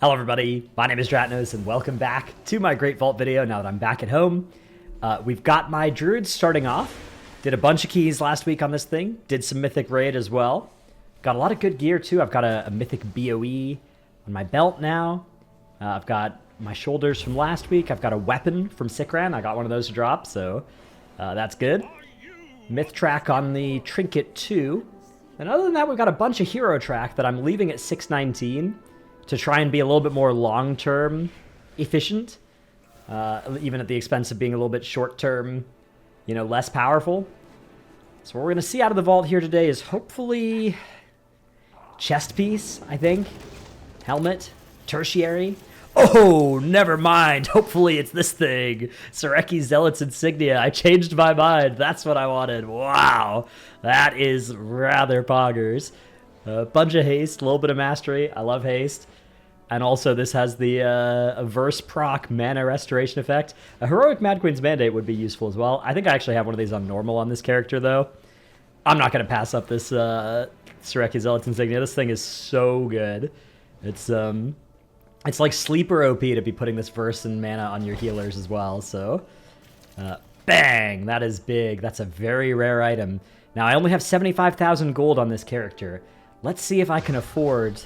Hello everybody, my name is Dratnos and welcome back to my Great Vault video now that I'm back at home. We've got my Druid starting off. Did a bunch of keys last week on this thing. Did some Mythic Raid as well. Got a lot of good gear too. I've got a Mythic BOE on my belt now. I've got my shoulders from last week. I've got a weapon from Sikran. I got one of those to drop, so that's good. Myth track on the trinket too. And other than that, we've got a bunch of hero track that I'm leaving at 619. To try and be a little bit more long-term efficient, even at the expense of being a little bit short-term, you know, less powerful. So what we're going to see out of the vault here today is hopefully chest piece, I think, helmet, tertiary. Oh, never mind. Hopefully it's this thing. Sareki Zealot's Insignia. I changed my mind. That's what I wanted. Wow. That is rather poggers. A bunch of haste, a little bit of mastery. I love haste. And also this has the Averse proc mana restoration effect. A Heroic Mad Queen's Mandate would be useful as well. I think I actually have one of these on normal on this character, though. I'm not going to pass up this Sareki Zealot's Insignia. This thing is so good. It's like sleeper OP to be putting this verse and mana on your healers as well. So, bang! That is big. That's a very rare item. Now, I only have 75,000 gold on this character. Let's see if I can afford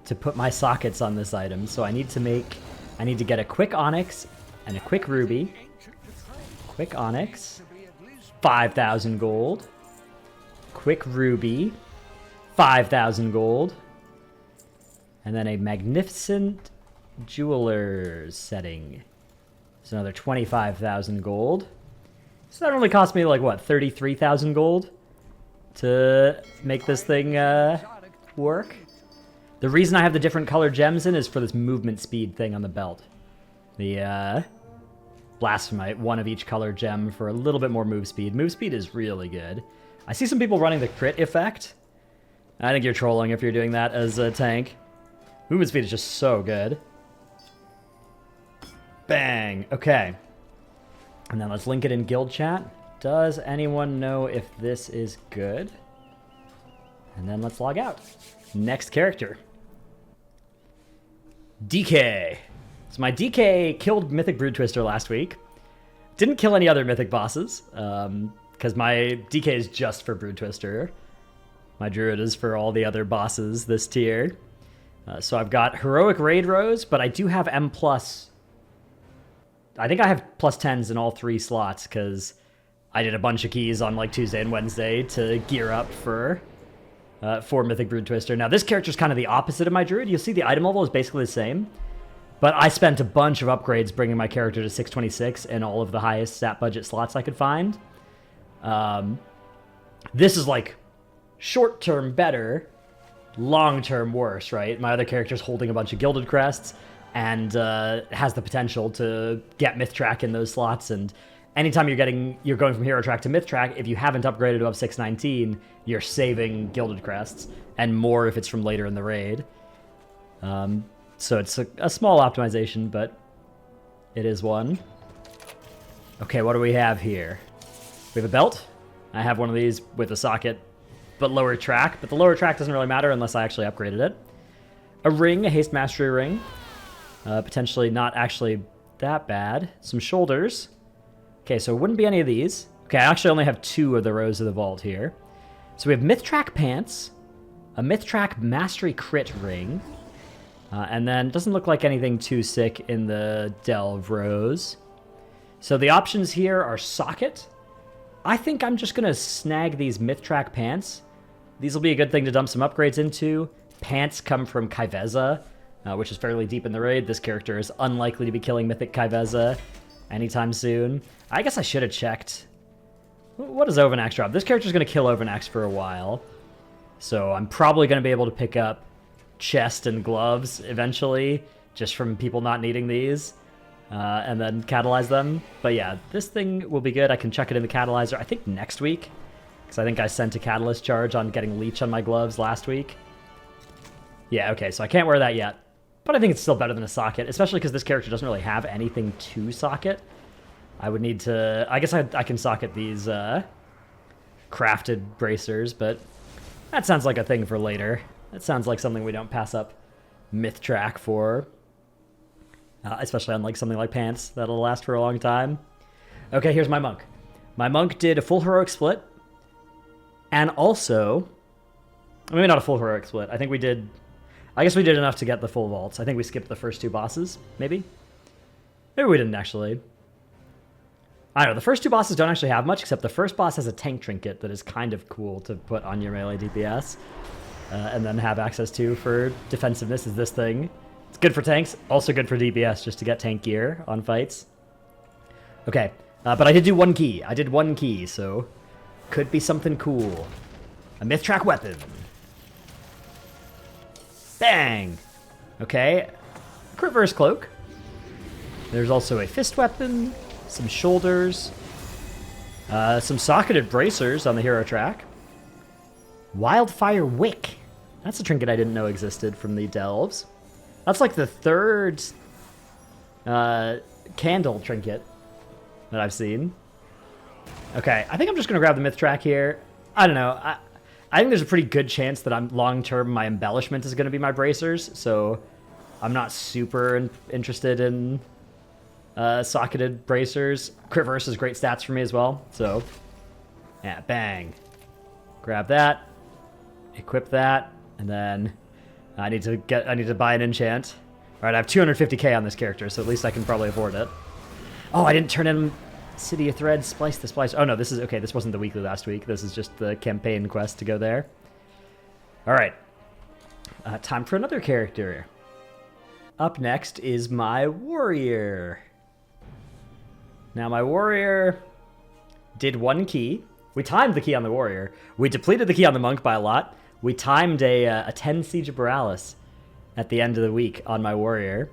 to put my sockets on this item. So I need to get a quick onyx and a quick ruby. Quick onyx, 5,000 gold. Quick ruby, 5,000 gold. And then a magnificent jeweler's setting. So another 25,000 gold. So that only cost me like, what, 33,000 gold to make this thing work? The reason I have the different colored gems in is for this movement speed thing on the belt. The Blasphemite, one of each colored gem for a little bit more move speed. Move speed is really good. I see some people running the crit effect. I think you're trolling if you're doing that as a tank. Movement speed is just so good. Bang. Okay. And then let's link it in guild chat. Does anyone know if this is good? And then let's log out. Next character. DK. So my DK killed Mythic Brood Twister last week. Didn't kill any other Mythic bosses, because my DK is just for Brood Twister. My Druid is for all the other bosses this tier. So I've got Heroic Raid Rose, but I do have M+. I think I have +10s in all 3 slots, because I did a bunch of keys on like Tuesday and Wednesday to gear up for Mythic Brood Twister. Now, this character's kind of the opposite of my Druid. You'll see the item level is basically the same, but I spent a bunch of upgrades bringing my character to 626 in all of the highest stat budget slots I could find. This is like short-term better, long-term worse, right? My other character's holding a bunch of Gilded Crests and has the potential to get Myth Track in those slots, and anytime you're going from Hero Track to Myth Track, if you haven't upgraded above 619, you're saving Gilded Crests, and more if it's from later in the raid. So it's a small optimization, but it is one. Okay, what do we have here? We have a belt. I have one of these with a socket, but lower track. But the lower track doesn't really matter unless I actually upgraded it. A ring, a Haste Mastery ring. Potentially not actually that bad. Some shoulders. Okay, so it wouldn't be any of these. Okay, I actually only have 2 of the rows of the vault here. So we have Myth Track pants, a Myth Track Mastery crit ring, and then it doesn't look like anything too sick in the Delve rows. So the options here are socket. I think I'm just going to snag these Myth Track pants. These will be a good thing to dump some upgrades into. Pants come from Kaiveza, which is fairly deep in the raid. This character is unlikely to be killing Mythic Kaiveza anytime soon. I guess I should have checked. What does Ovanax drop? This character's going to kill Ovanax for a while. So I'm probably going to be able to pick up chest and gloves eventually, just from people not needing these, and then catalyze them. But yeah, this thing will be good. I can chuck it in the catalyzer, I think next week, because I think I sent a catalyst charge on getting leech on my gloves last week. Yeah, okay, so I can't wear that yet. But I think it's still better than a socket, especially because this character doesn't really have anything to socket. I would need to... I guess I can socket these crafted bracers, but that sounds like a thing for later. That sounds like something we don't pass up myth track for, especially on like something like pants that'll last for a long time. Okay, here's my monk. My monk did a full heroic split, and also, maybe not a full heroic split. I guess we did enough to get the full vaults. I think we skipped the first 2 bosses, maybe. Maybe we didn't actually. I don't know, the first 2 bosses don't actually have much, except the first boss has a tank trinket that is kind of cool to put on your melee DPS, and then have access to for defensiveness is this thing. It's good for tanks, also good for DPS, just to get tank gear on fights. Okay, but I did do 1 key. I did 1 key, so could be something cool. A myth track weapon. Bang! Okay, crit verse cloak. There's also a fist weapon, some shoulders, some socketed bracers on the hero track. Wildfire wick. That's a trinket I didn't know existed from the delves. That's like the 3rd candle trinket that I've seen. Okay, I think I'm just gonna grab the myth track here. I don't know. I think there's a pretty good chance that long-term my embellishment is going to be my bracers, so I'm not super interested in socketed bracers. Crit verse is great stats for me as well, so yeah, bang. Grab that, equip that, and then I need to buy an enchant. All right, I have 250k on this character, so at least I can probably afford it. Oh, I didn't turn in City of Threads, Splice the Splice. Oh no, this is okay. This wasn't the weekly last week. This is just the campaign quest to go there. All right, time for another character. Up next is my warrior. Now my warrior did 1 key. We timed the key on the warrior. We depleted the key on the monk by a lot. We timed a 10 Siege of Borealis at the end of the week on my warrior,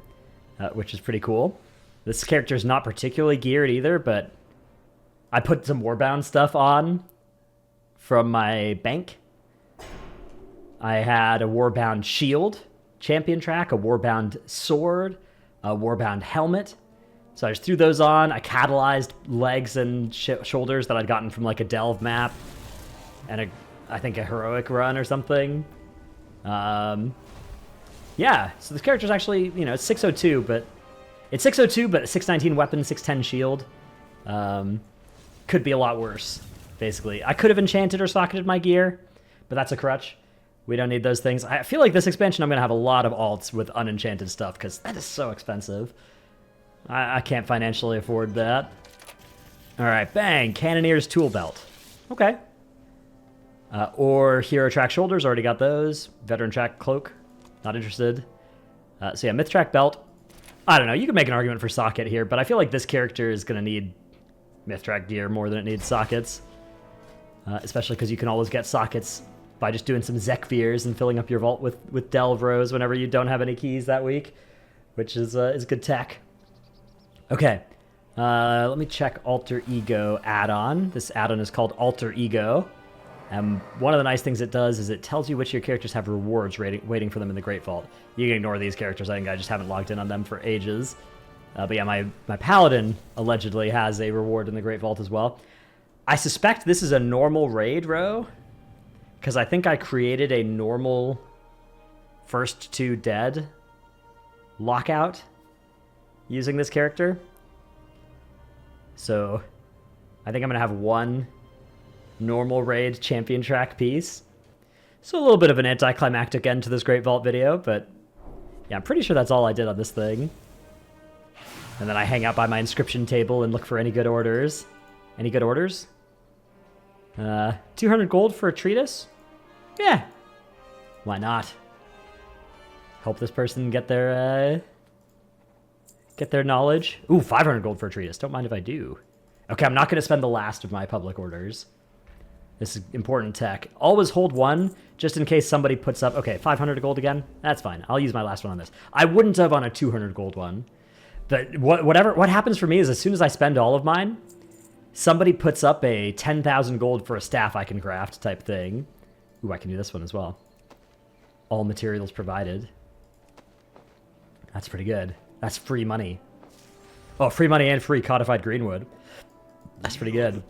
which is pretty cool. This character is not particularly geared either, but I put some Warbound stuff on from my bank. I had a Warbound shield champion track, a Warbound sword, a Warbound helmet. So I just threw those on. I catalyzed legs and shoulders that I'd gotten from like a delve map and I think a heroic run or something. Yeah, so this character's actually, you know, it's 602, but it's 602, but 619 weapon, 610 shield. Could be a lot worse, basically. I could have enchanted or socketed my gear, but that's a crutch. We don't need those things. I feel like this expansion I'm going to have a lot of alts with unenchanted stuff, because that is so expensive. I can't financially afford that. Alright, bang! Cannoneer's tool belt. Okay. Or hero track shoulders, already got those. Veteran track cloak, not interested. So yeah, myth track belt. I don't know, you can make an argument for socket here, but I feel like this character is going to need myth track gear more than it needs sockets. Especially because you can always get sockets by just doing some Zekvirs and filling up your vault with delve rows whenever you don't have any keys that week, which is good tech. Okay, let me check Alter Ego add-on. This add-on is called Alter Ego. And one of the nice things it does is it tells you which of your characters have rewards waiting for them in the Great Vault. You can ignore these characters. I think I just haven't logged in on them for ages. But yeah, my Paladin allegedly has a reward in the Great Vault as well. I suspect this is a normal raid row, because I think I created a normal first 2 dead lockout using this character. So I think I'm going to have 1 normal raid champion track piece. So a little bit of an anticlimactic end to this Great Vault video, but yeah, I'm pretty sure that's all I did on this thing. And then I hang out by my inscription table and look for any good orders. Any good orders? 200 gold for a treatise? Yeah. Why not? Help this person get their knowledge. Ooh, 500 gold for a treatise. Don't mind if I do. Okay, I'm not going to spend the last of my public orders. This is important tech. Always hold 1, just in case somebody puts up... Okay, 500 gold again? That's fine. I'll use my last one on this. I wouldn't have on a 200 gold one. But what happens for me is as soon as I spend all of mine, somebody puts up a 10,000 gold for a staff I can craft type thing. Ooh, I can do this one as well. All materials provided. That's pretty good. That's free money. Oh, free money and free codified greenwood. That's pretty good.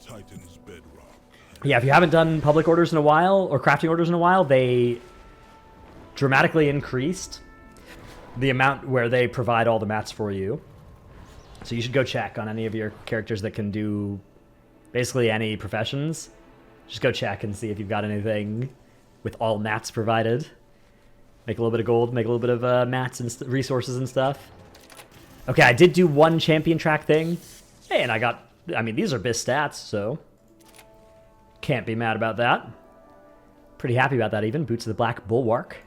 Yeah, if you haven't done public orders in a while, or crafting orders in a while, they dramatically increased. the amount where they provide all the mats for you. So you should go check on any of your characters that can do basically any professions. Just go check and see if you've got anything with all mats provided. Make a little bit of gold, make a little bit of mats and resources and stuff. Okay, I did do one champion track thing. Hey, and I got, I mean, these are BiS stats, so can't be mad about that. Pretty happy about that even. Boots of the Black Bulwark.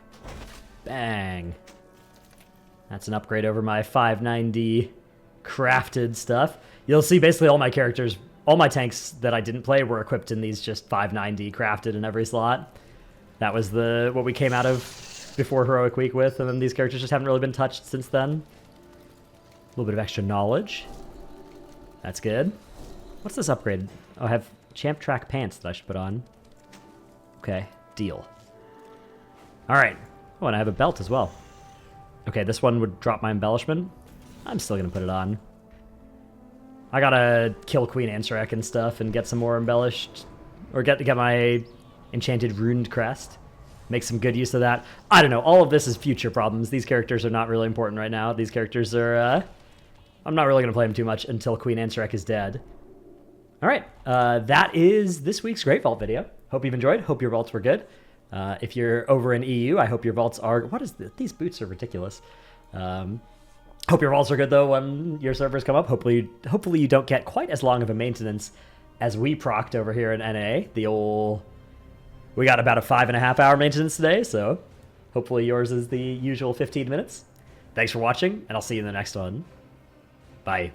Bang. That's an upgrade over my 590 crafted stuff. You'll see basically all my characters, all my tanks that I didn't play were equipped in these just 590 crafted in every slot. That was what we came out of before Heroic Week with, and then these characters just haven't really been touched since then. A little bit of extra knowledge. That's good. What's this upgrade? Oh, I have champ track pants that I should put on. Okay, deal. All right. Oh, and I have a belt as well. Okay, this one would drop my embellishment. I'm still going to put it on. I got to kill Queen Ansarek and stuff and get some more embellished, or get my enchanted runed crest. Make some good use of that. I don't know. All of this is future problems. These characters are not really important right now. These characters are... I'm not really going to play them too much until Queen Ansarek is dead. All right. That is this week's Great Vault video. Hope you've enjoyed. Hope your vaults were good. If you're over in EU, I hope your vaults are... What is this? These boots are ridiculous. Hope your vaults are good, though, when your servers come up. Hopefully you don't get quite as long of a maintenance as we procced over here in NA. The old... We got about a 5.5 hour maintenance today, so hopefully yours is the usual 15 minutes. Thanks for watching, and I'll see you in the next one. Bye.